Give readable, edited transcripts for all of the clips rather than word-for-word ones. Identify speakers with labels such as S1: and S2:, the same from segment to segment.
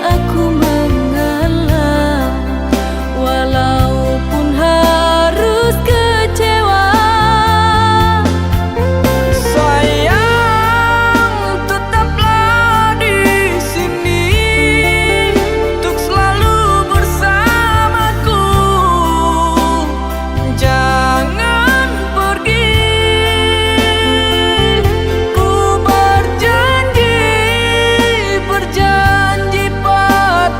S1: aku mengalah, walaupun harus kecewa.
S2: Sayang, tetaplah di sini untuk selalu bersamaku. Jangan pergi. Ku berjanji, berjanji padamu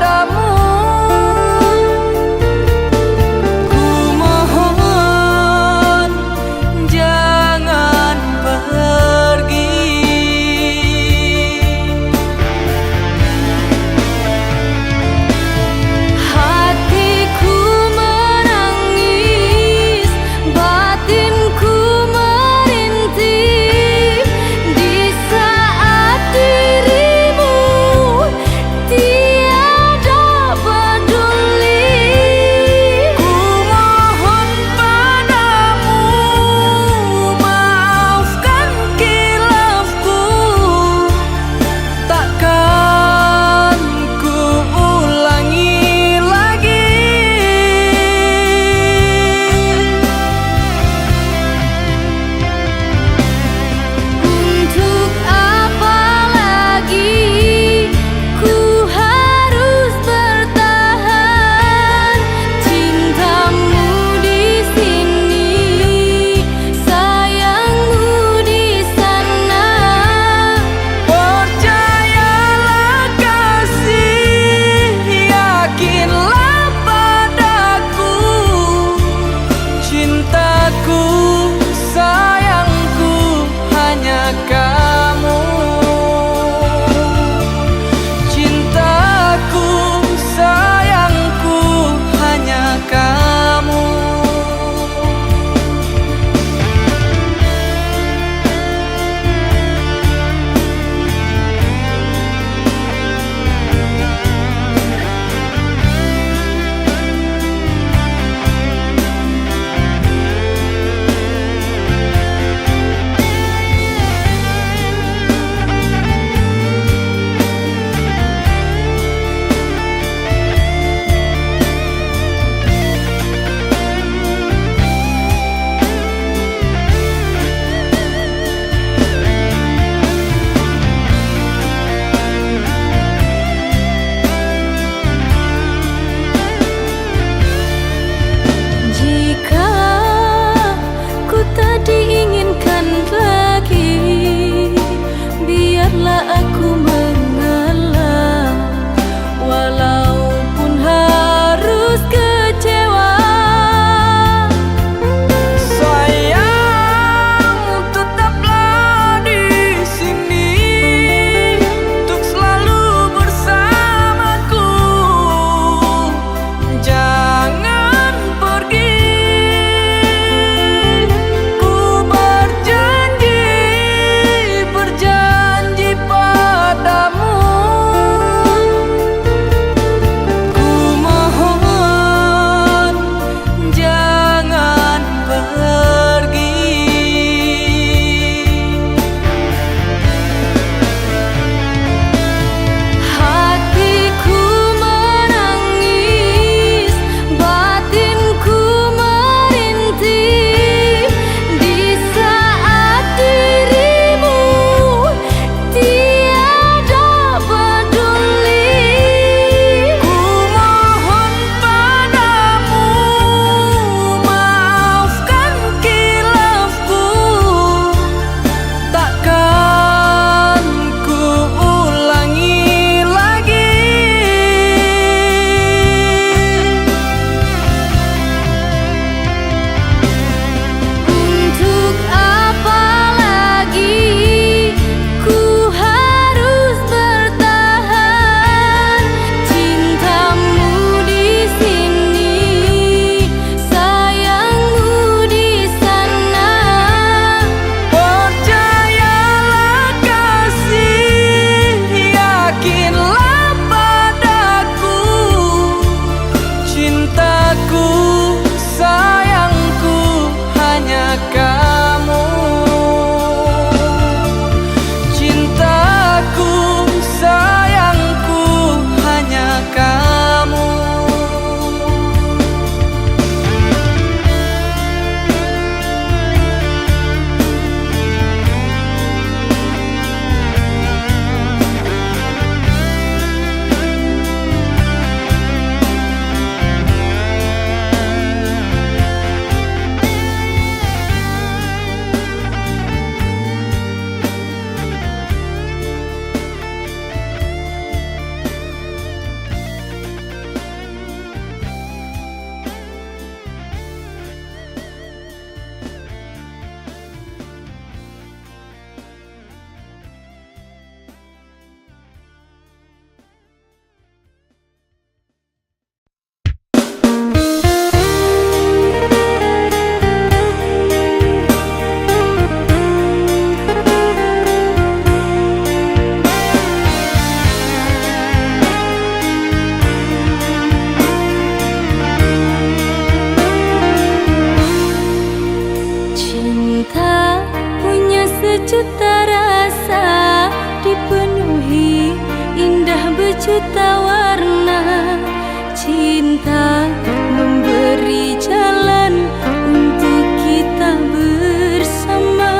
S1: cinta memberi jalan untuk kita bersama.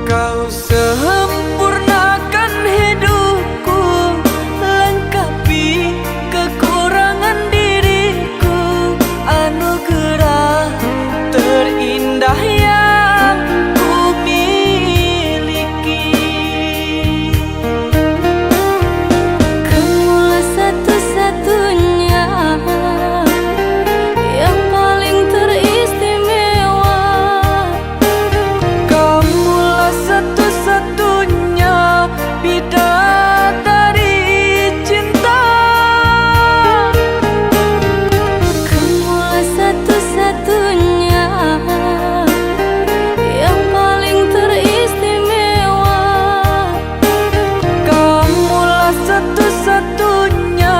S2: Kau sempurnakan hidupku, lengkapi kekurangan diriku, anugerah terindah yang ku miliki.
S1: Kamulah satu-satunya yang paling teristimewa.
S2: Kamulah satu-satunya bidadari cinta.
S1: Kamulah satu-satunya yang paling teristimewa.
S2: Kamulah satu-satunya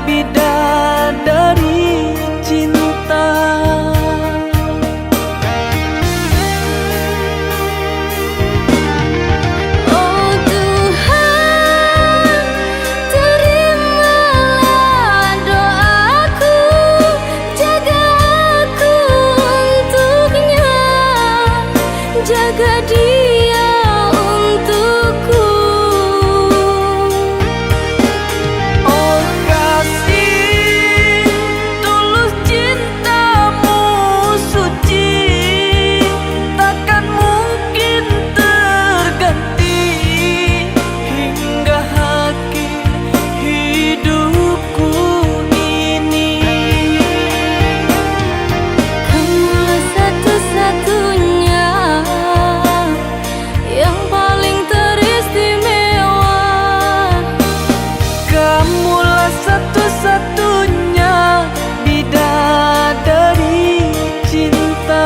S2: bidadari cinta.
S1: Oh Tuhan, terimalah doaku, jaga aku untuknya, jaga dia untukku.
S2: Oh kasih, tulus cintamu suci, takkan mungkin terganti hingga akhir hidupku ini.
S1: Kamulah satu-satunya yang paling teristimewa.
S2: Kamulah satu-satunya bidadari cinta.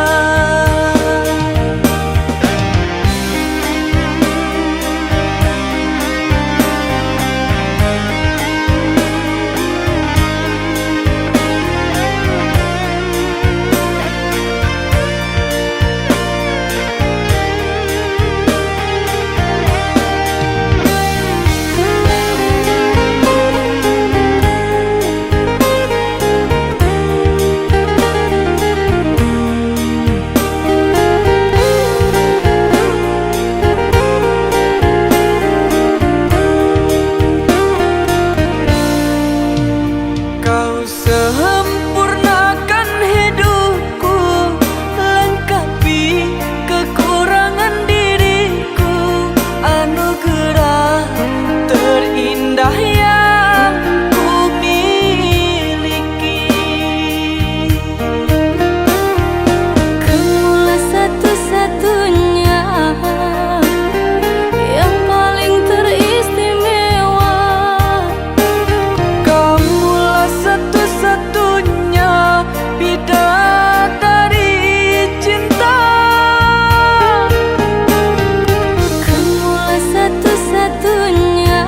S2: Kau sempurnakan hidupku, lengkapi kekurangan diriku, anugerah terindah yang ku miliki.
S1: Kamulah satu-satunya yang paling teristimewa.
S2: Kamulah satu-satunya bidadari cinta.
S1: Kamulah satu-satunya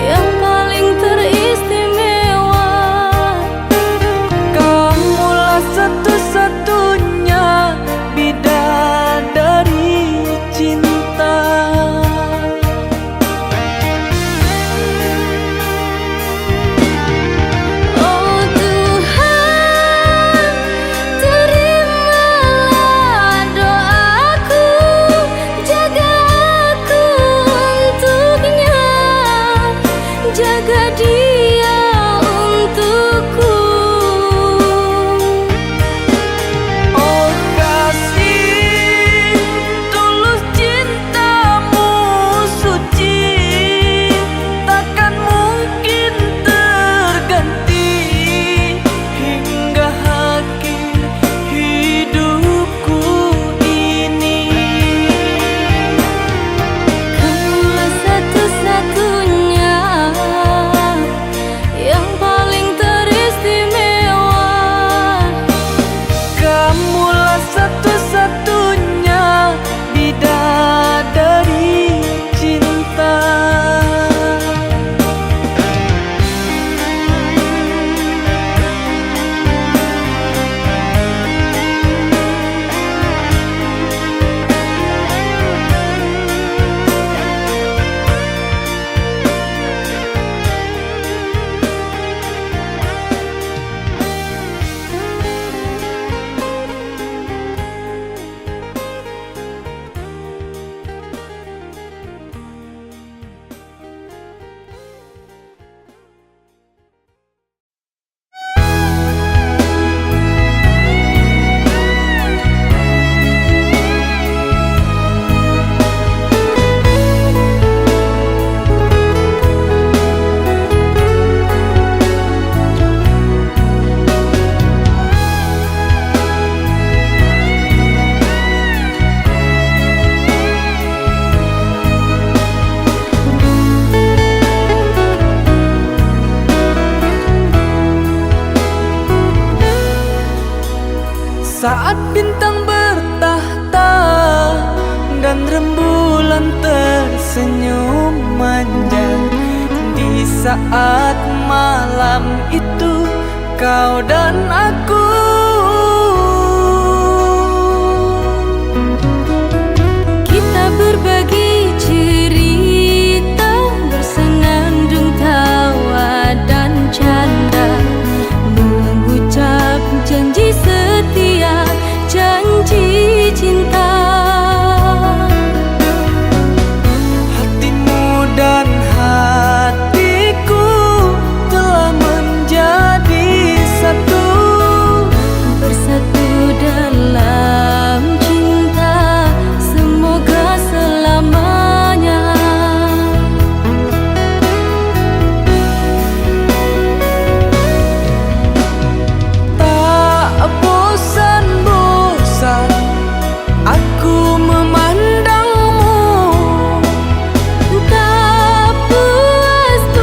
S1: yang paling teristimewa.
S2: Kamulah satu-satunya bidadari cinta.
S1: Oh Tuhan, terimalah doaku, jaga aku untuknya, jaga dia untukku.
S2: Oh kasih, tulus cintamu suci, takkan mungkin terganti hingga akhir hidupku ini.
S1: Kamulah satu-satunya
S2: Saat bintang bertahta dan rembulan tersenyum manja, di saat malam itu kau dan aku
S1: kita berbagi cerita, bersenandung tawa dan canda, mengucap janji setia, janji cinta.
S2: Hatimu dan hatiku telah menjadi satu,
S1: Bersatu dalam cinta, semoga selamanya.
S2: tak bosan-bosan aku memandangmu,
S1: Tak puas-puas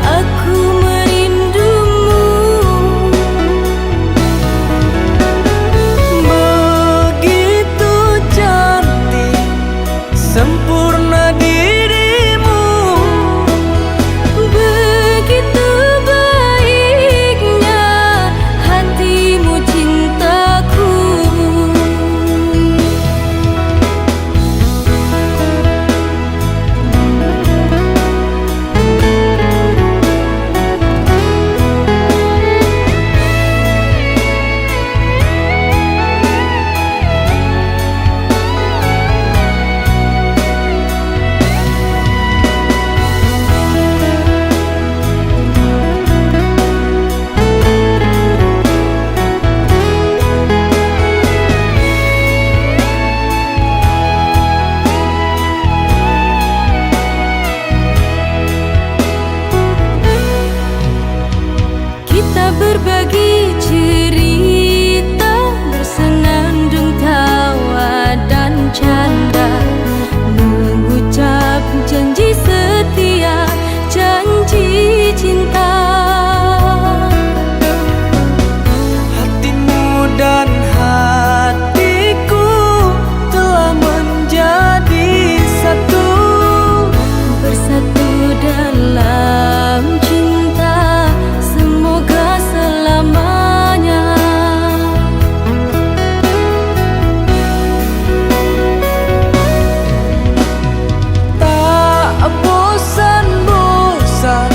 S1: aku merindumu.
S2: begitu cantik sempurna dirimu,
S1: Begitu baiknya hatimu cintaku. Kita berbagi cerita, bersenandung tawa dan canda, mengucap janji setia, janji cinta.
S2: hatimu dan hatiku telah menjadi satu,
S1: Bersatu dalam cinta, semoga selamanya.
S2: tak bosan-bosan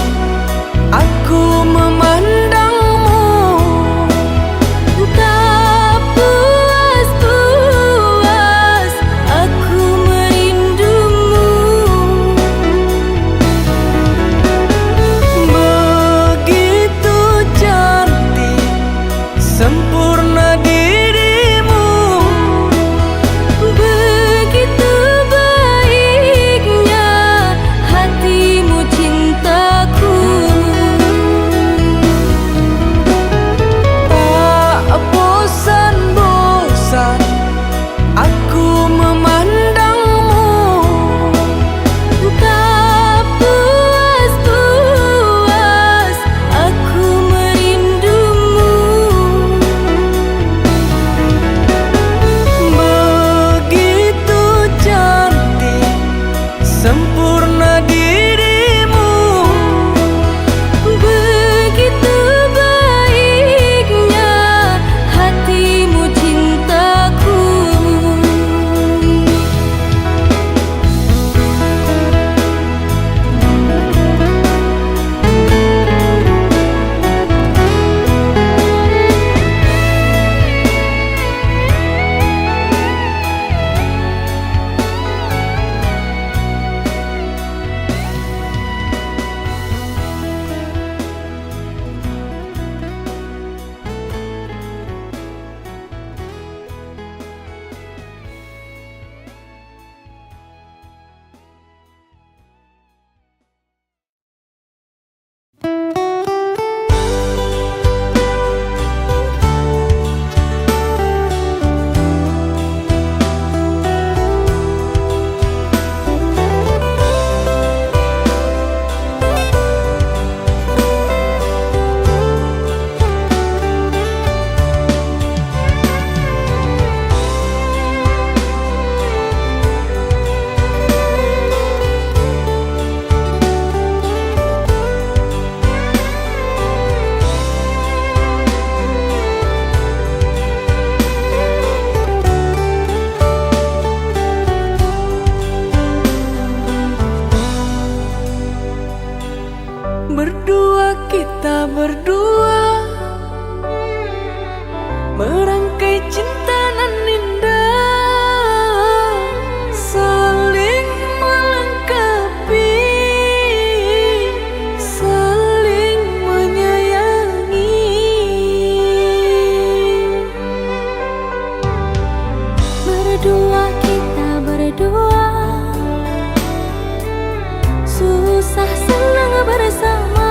S2: aku memandangmu,
S1: Tak puas-puas aku merindumu.
S2: begitu cantik sempurna dirimu,
S1: Begitu baiknya hatimu cintaku.
S2: tak bosan-bosan aku memandangmu,
S1: Tak puas-puas aku merindumu.
S2: begitu cantik sempurna dirimu,
S1: Begitu baiknya hatimu cintaku.
S2: berdua, merangkai cinta nan indah, saling melengkapi, saling menyayangi.
S1: Berdua kita berdua, susah senang bersama,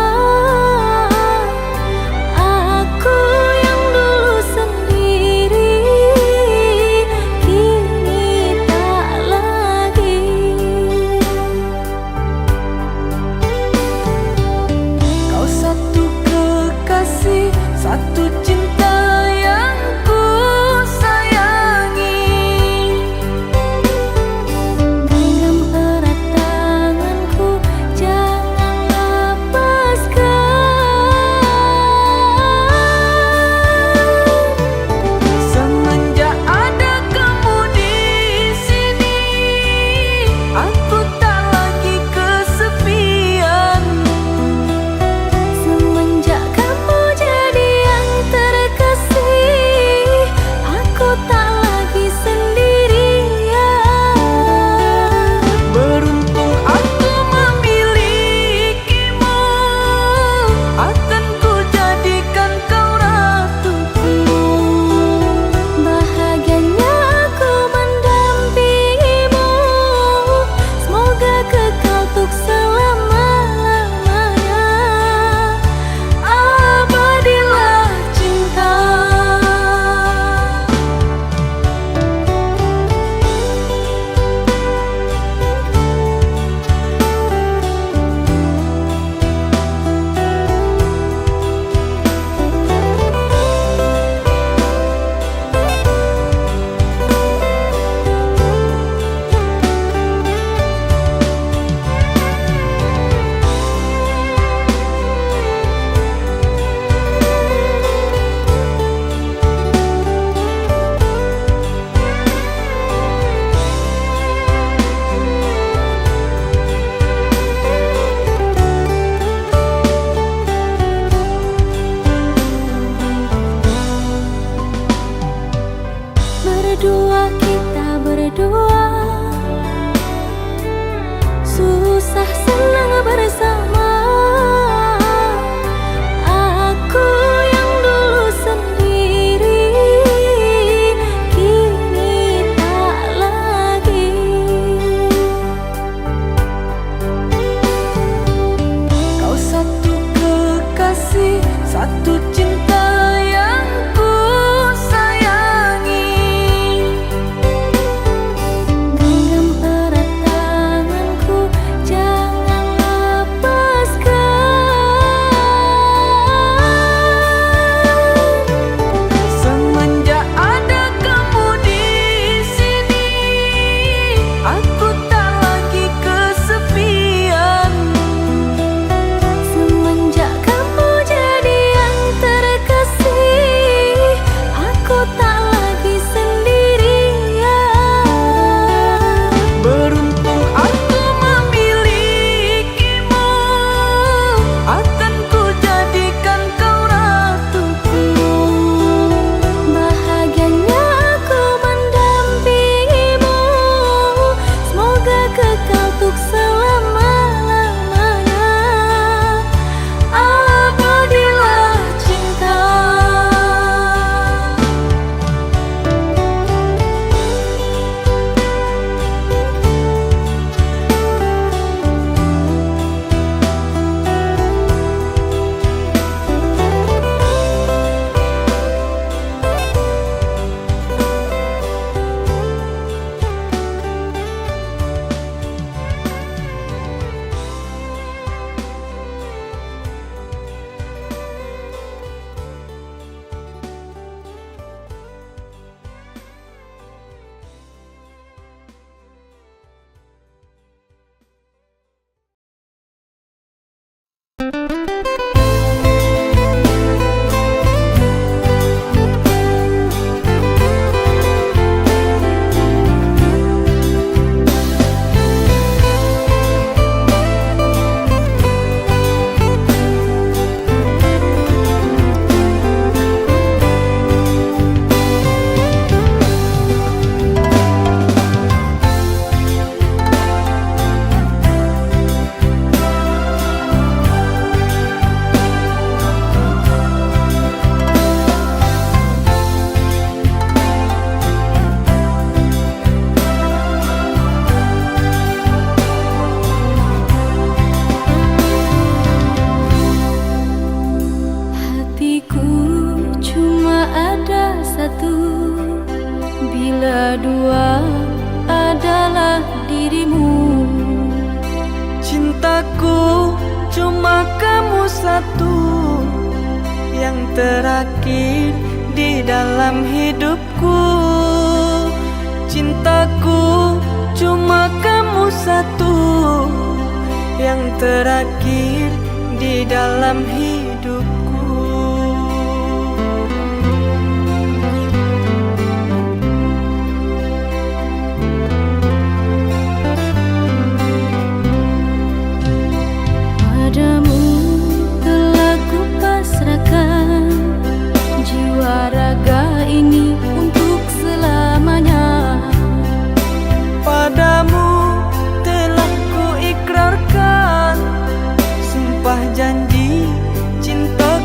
S2: Cintaku cuma kamu satu, yang terakhir di dalam hidupku. Cintaku cuma kamu satu, yang terakhir di dalam hidupku.
S1: Padamu telah kupasrahkan jiwa raga ini untuk selamanya.
S2: Padamu telah ku ikrarkan sumpah janji cinta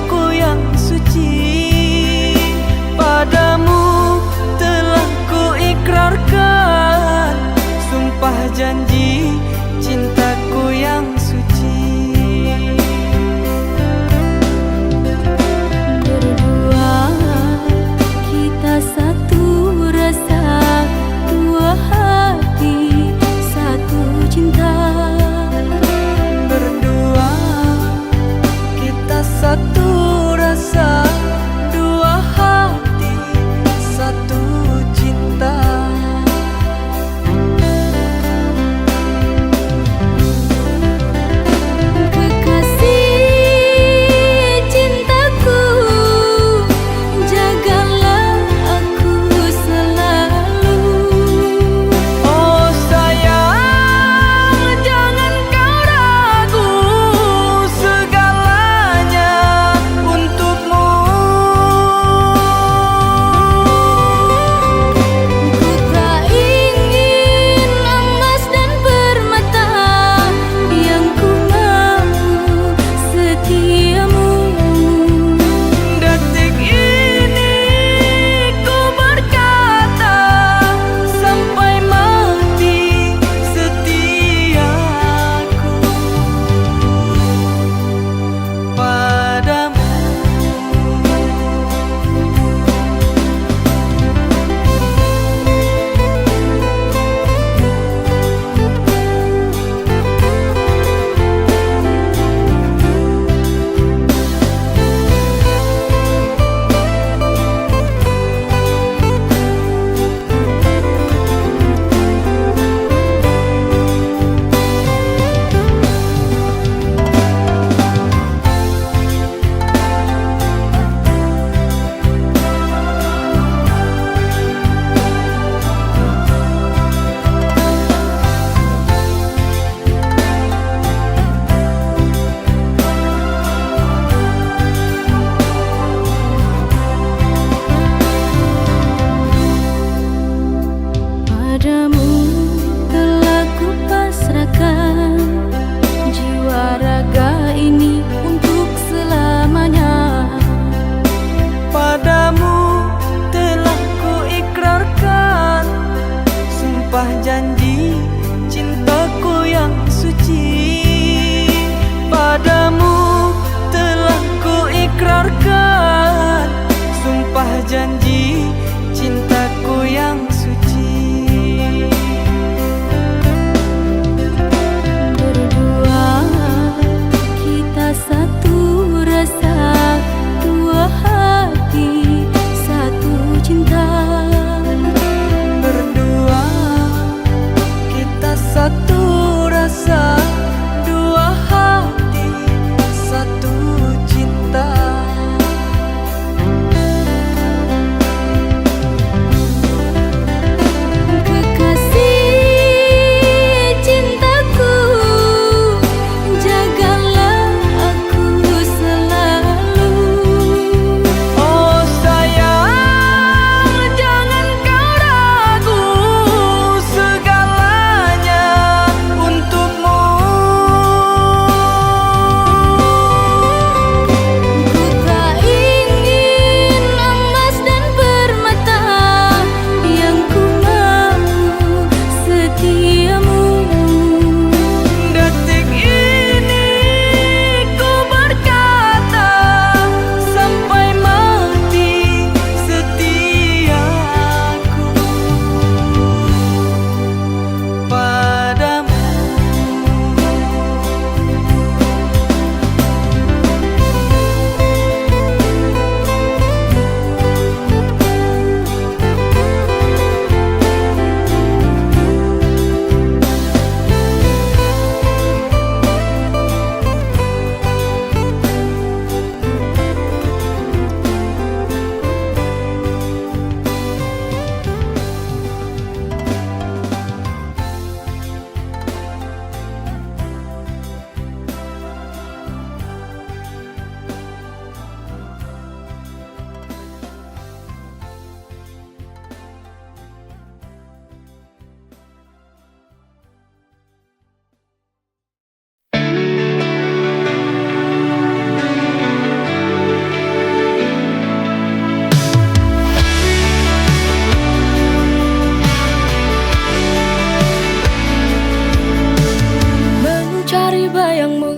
S1: bayangmu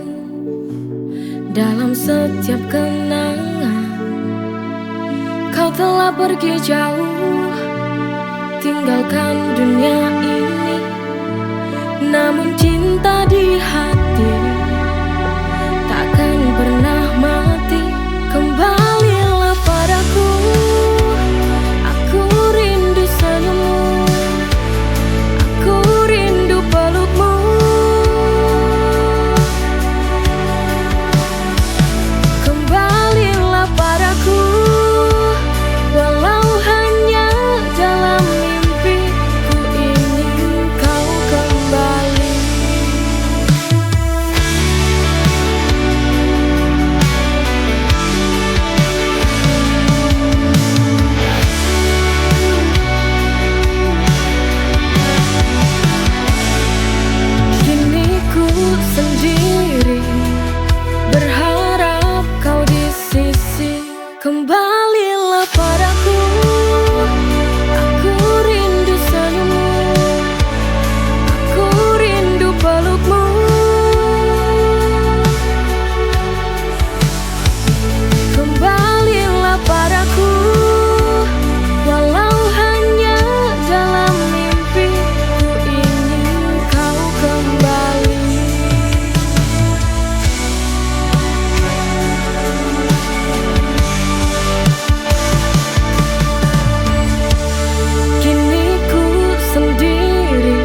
S1: dalam setiap kenangan. Kau telah pergi jauh, tinggalkan dunia ini. Namun cinta di hati takkan pernah mati. Kembalilah padaku, aku rindu senyummu, aku rindu pelukmu. Kembalilah padaku, walau hanya dalam mimpi, ku ingin kau kembali. Kini ku sendiri, berharap kau di sisi. Kembalilah padaku, aku rindu senyummu, aku rindu pelukmu. Kembalilah padaku, walau hanya dalam mimpi, ku ingin kau kembali. Kini ku sendiri,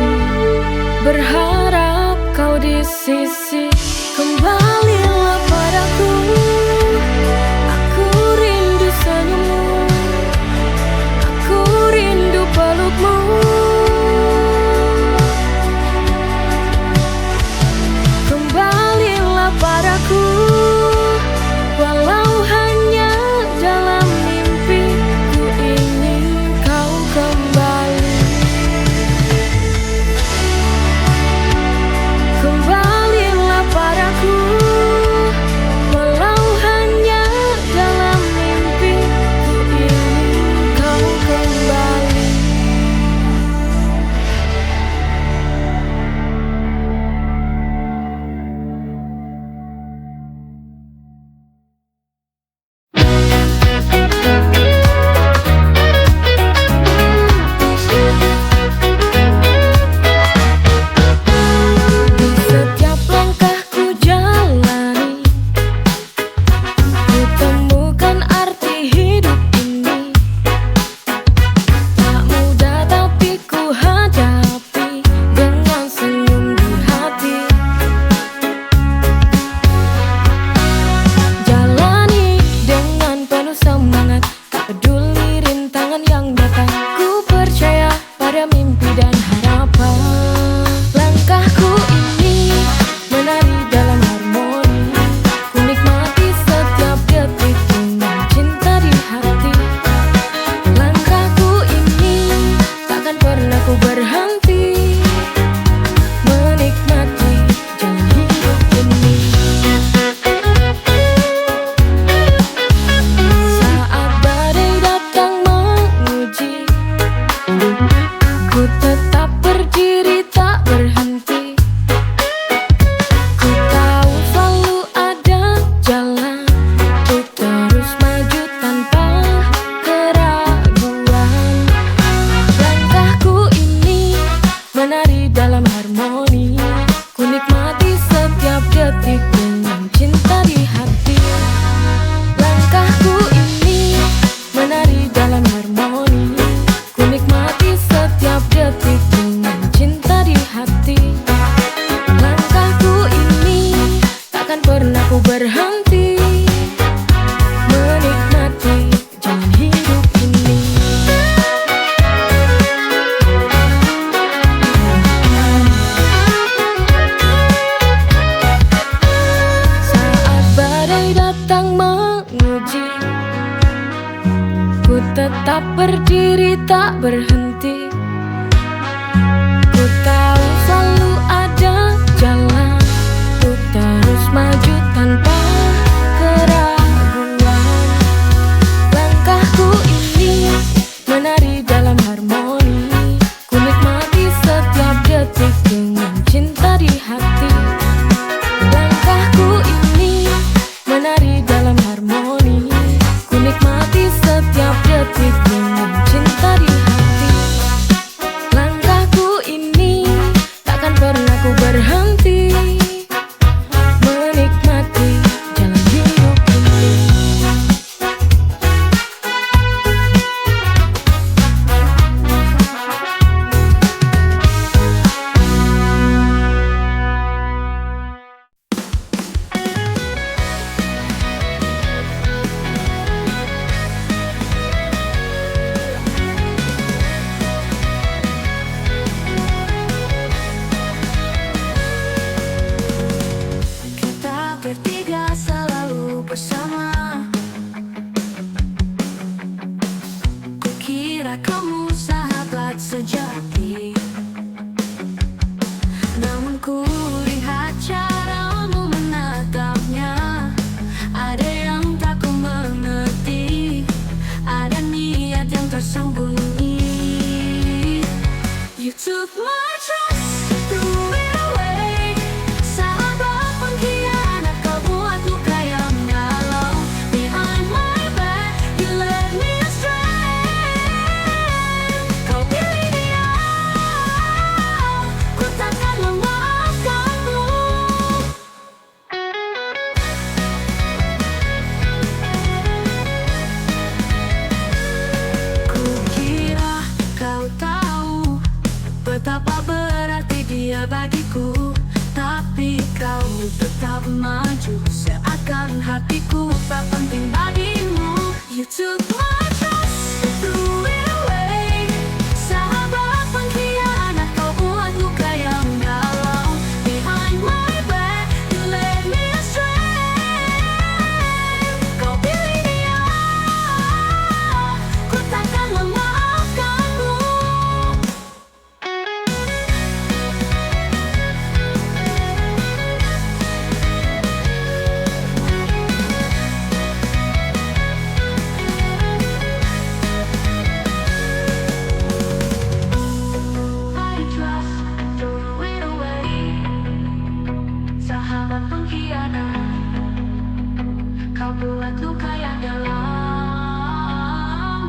S1: berharap kau di sisi. Kembalilah padaku, aku rindu senyummu, aku rindu pelukmu. Kembalilah padaku, walau hanya dalam mimpi, ku ingin kau kembali. Kembalilah padaku, walau hanya dalam mimpi, ku ingin kau kembali. Di setiap langkah ku jalani, ku temukan arti hidup ini. Tak mudah tapi ku hadapi dengan senyum di hati. Jalani dengan penuh semangat, tak peduli rintangan yang datang. Ku percaya pada mimpi dan harapan. Langkahku ini menari dalam harmoni, ku nikmati setiap detik dengan cinta di hati. Langkahku ini takkan pernah ku berhenti, menikmati jalan hidup ini. Saat badai datang menguji, ku tetap berdiri tak berhenti. Ku tahu selalu ada jalan, ku terus maju tanpa keraguan. Langkahku ini menari dalam harmoni, ku nikmati setiap detik dengan cinta di hati. Langkahku ini menari dalam harmoni, ku nikmati setiap detik dengan cinta di hati. Langkahku ini takkan pernah ku berhenti, menikmati jalan hidup ini. Saat badai datang menguji, ku tetap berdiri tak berhenti. Ku tahu selalu ada jalan, ku terus maju tanpa keraguan. Langkahku ini menari dalam harmoni, ku nikmati setiap detik dengan cinta di hati. tetap maju, seakan hatiku tak penting bagimu. You took my trust and threw it away. Sahabat pengkhianat, kau buat luka yang dalam. Behind my back, you led me astray. Kau pilih dia, ku takkan memaafkanmu. I trust, threw it away. Sahabat pengkhianat, kau buat luka yang dalam.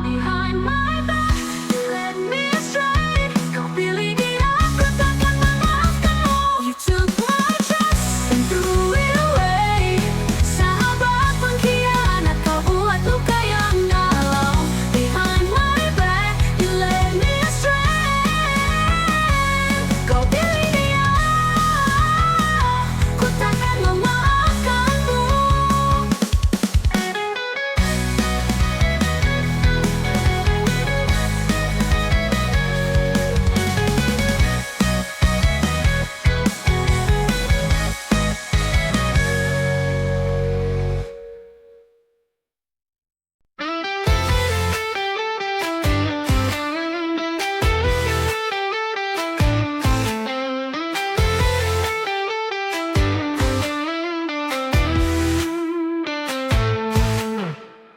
S1: Behind my back, you led me astray. Kau pilih dia, ku takkan memaafkanmu. You took my trust and threw it away. Sahabat pengkhianat, kau buat luka yang dalam. Behind my back, you led me astray. Kau pilih dia, ku takkan memaafkanmu.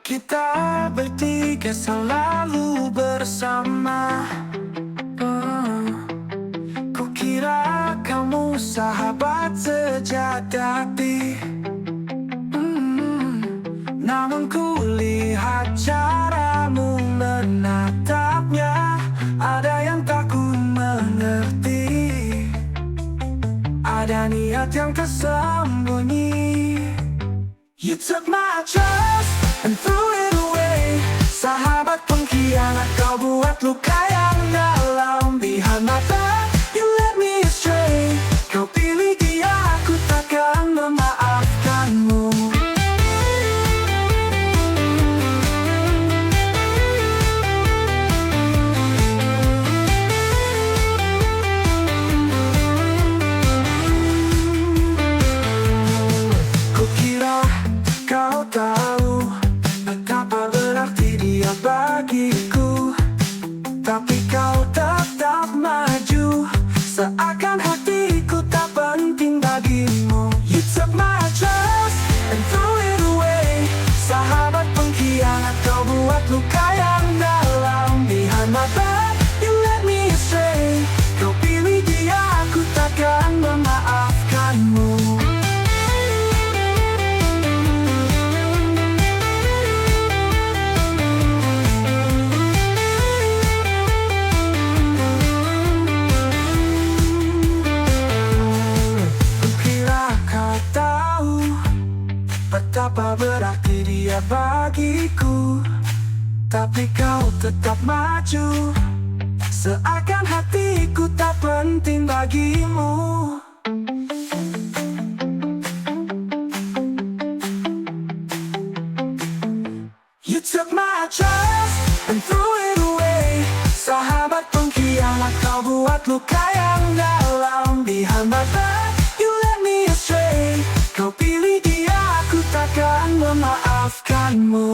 S2: Kita bertiga selalu bersama. Kukira kamu sahabat sejati. Namun kulihat caramu menatapnya. Ada yang tak ku mengerti. Ada niat yang tersembunyi. You took my trust and threw it away. Sahabat pengkhianat, kau buat luka yang dalam. Behind my back, you led me astray. Kau pilih dia, aku takkan memaafkanmu. Kukira kau tahu betapa berarti dia bagiku, tapi kau tetap maju, seakan hatiku tak penting bagimu. You took my trust and threw it away. Sahabat pengkhianat, kau buat luka yang dalam. Behind my back, you led me astray. Kau pilih dia, aku takkan memaafkanmu. Betapa berarti dia bagiku, tapi kau tetap maju, seakan hatiku tak penting bagimu. You took my trust and threw it away. Sahabat pengkhianat, kau buat luka yang dalam. Behind my back, you led me astray. Kau pilih dia, aku takkan memaafkanmu.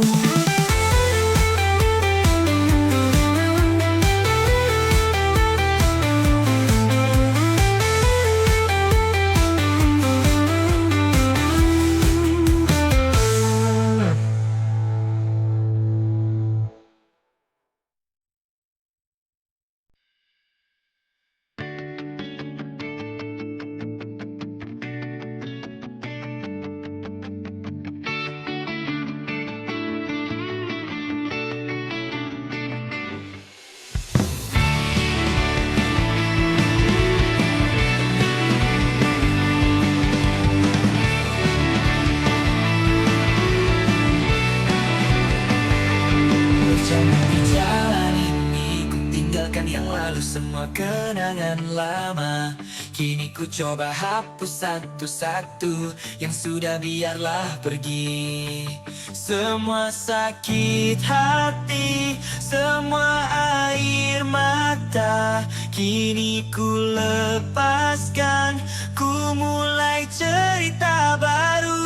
S3: semua kenangan lama
S2: Kini ku coba hapus satu-satu, yang sudah biarlah pergi. Semua sakit hati, semua air mata, kini ku lepaskan, ku mulai cerita baru.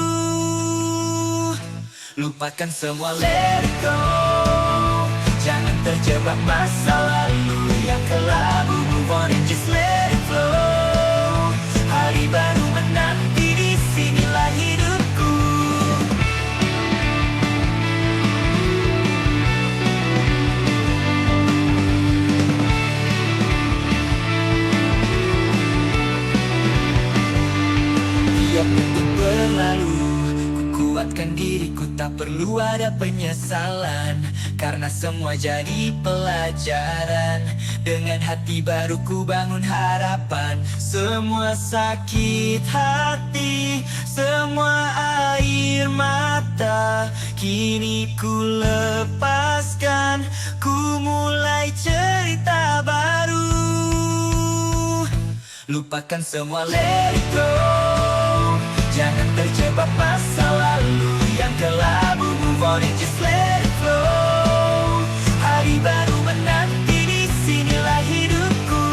S2: Lupakan semua, let it go. Jangan terjebak masa lalu yang kelabu. Move on and just let it flow. Hari baru menanti, disinilah hidupku. Tiap detik berlalu, ku kuatkan diriku, tak perlu ada penyesalan, karena semua jadi pelajaran. Dengan hati baru ku bangun harapan. Semua sakit hati, semua air mata, kini ku lepaskan, ku mulai cerita baru. Lupakan semua, let it go. Jangan terjebak masa lalu yang kelabu. Move on and just let it flow. Hari baru menanti, disinilah hidupku.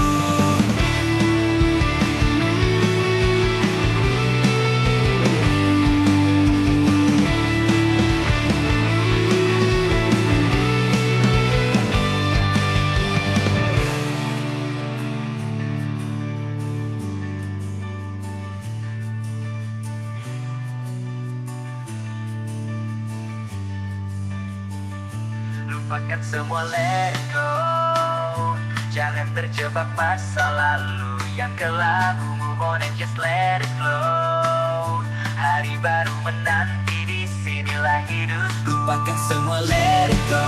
S2: Lupakan semua, let it go. Jangan terjebak masa lalu yang kelabu. Move on and just let it flow. Hari baru menanti, disinilah hidup. Lupakan semua, let it go.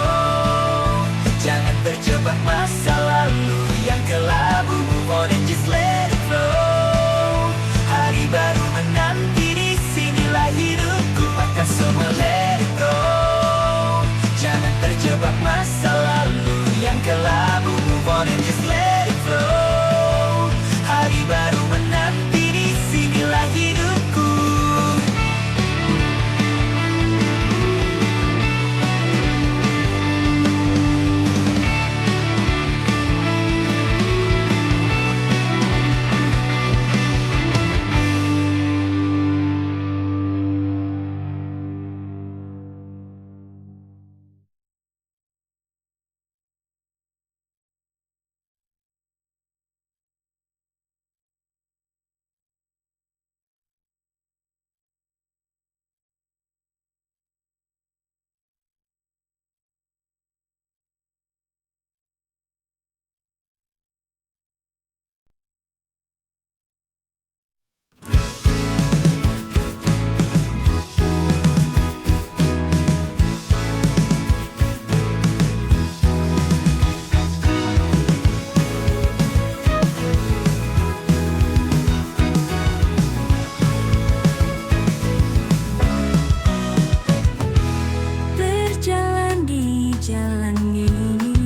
S2: Jangan terjebak masa lalu yang kelabu. Move on and just let it flow. Hari baru menanti, disinilah hidup. Lupakan semua, let it go. Jangan terjebak masa lalu yang kelabu. Move on and just let it flow. Hari baru menanti, disinilah hidupku.
S1: Berjalan di jalan ini,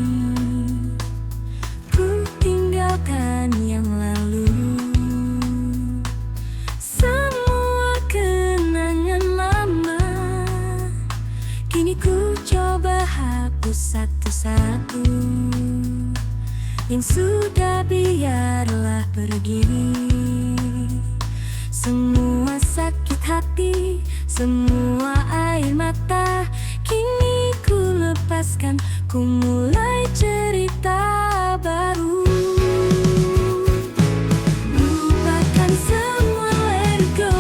S1: ku tinggalkan yang lalu. Semua kenangan lama, kini ku coba hapus satu-satu. Yang sudah biarlah pergi. Semua sakit hati, semua air mata, kini ku lepaskan, ku mulai cerita baru. Lupakan semua, let it go.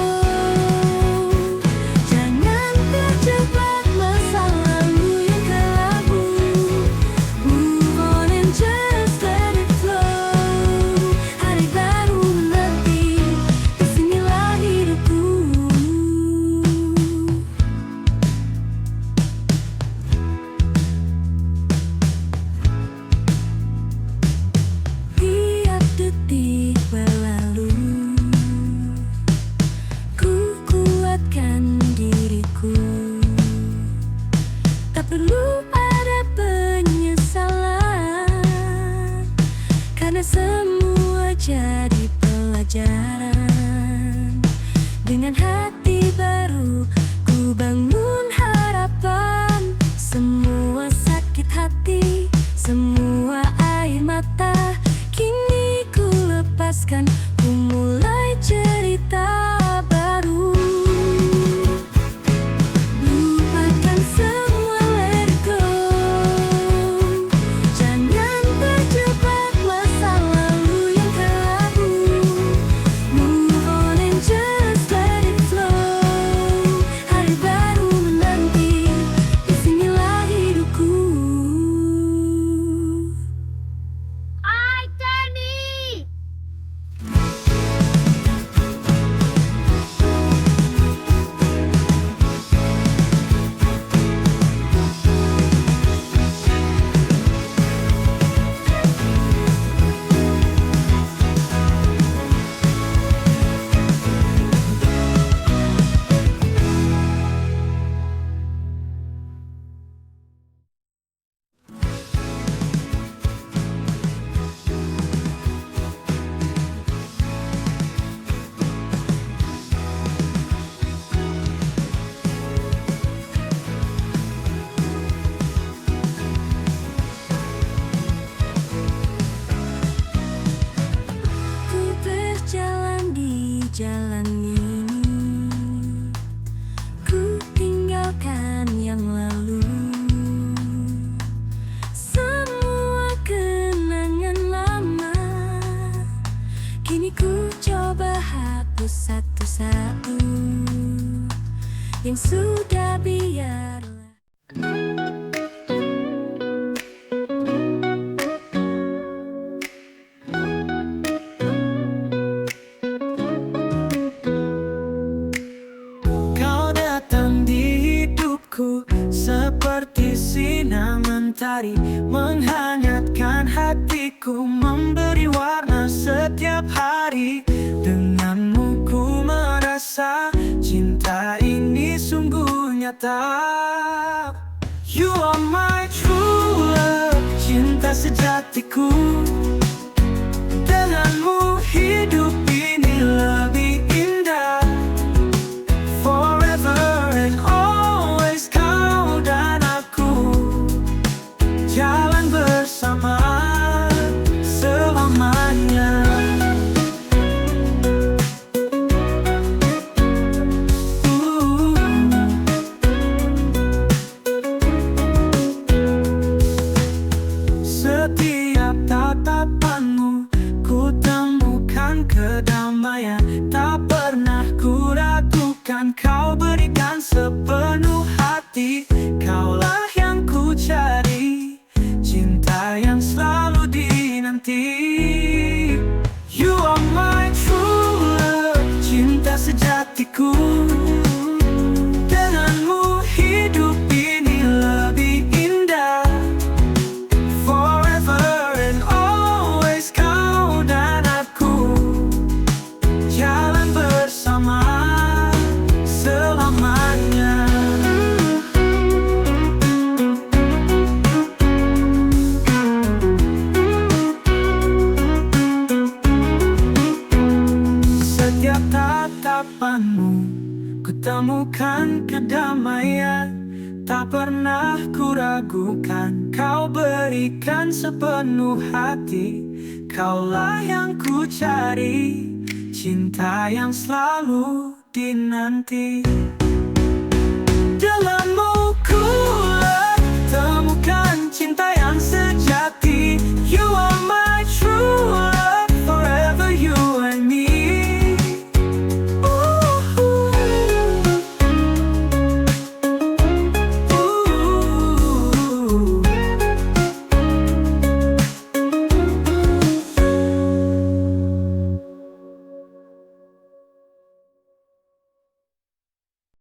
S1: Jangan terjebak masa lalu yang kelabu. Move on and just let it flow. Hari baru menanti, disinilah hidupku. baru. Ku bangun harapan, semua sakit hati, semua air mata kini ku lepaskan, ku mulai cerita baru. Lupakan semua, let go. Jangan terjebak masa lalu yang kelabu. Move on and just let it flow. Hari baru menanti, disinilah hidupku. I turn me. Ku berjalan di jalan ini, ku tinggalkan yang lalu. Semua kenangan lama kini ku coba hapus satu-satu. Yang sudah biarlah.
S2: Kau datang di hidupku seperti sinar mentari, menghangatkan hatiku, memberi warna setiap hari. Denganmu ku merasa cinta ini sungguh nyata. You are my true love, cinta sejatiku. Denganmu hidup ini lebih indah. Forever and always kau dan aku jalan bersama selamanya. Setiap tatapanmu ku temukan kedamaian, tak pernah ku ragukan, kau berikan sepenuh hati. Kaulah yang ku cari, cinta yang selalu dinanti. You are my true love, cinta sejatiku. Denganmu hidup ini lebih indah. Forever and always kau dan aku jalan bersama selamanya. Setiap tatapanmu ku temukan kedamaian, tak pernah ku ragukan, kau berikan sepenuh hati. Kaulah yang ku cari, cinta yang selalu dinanti.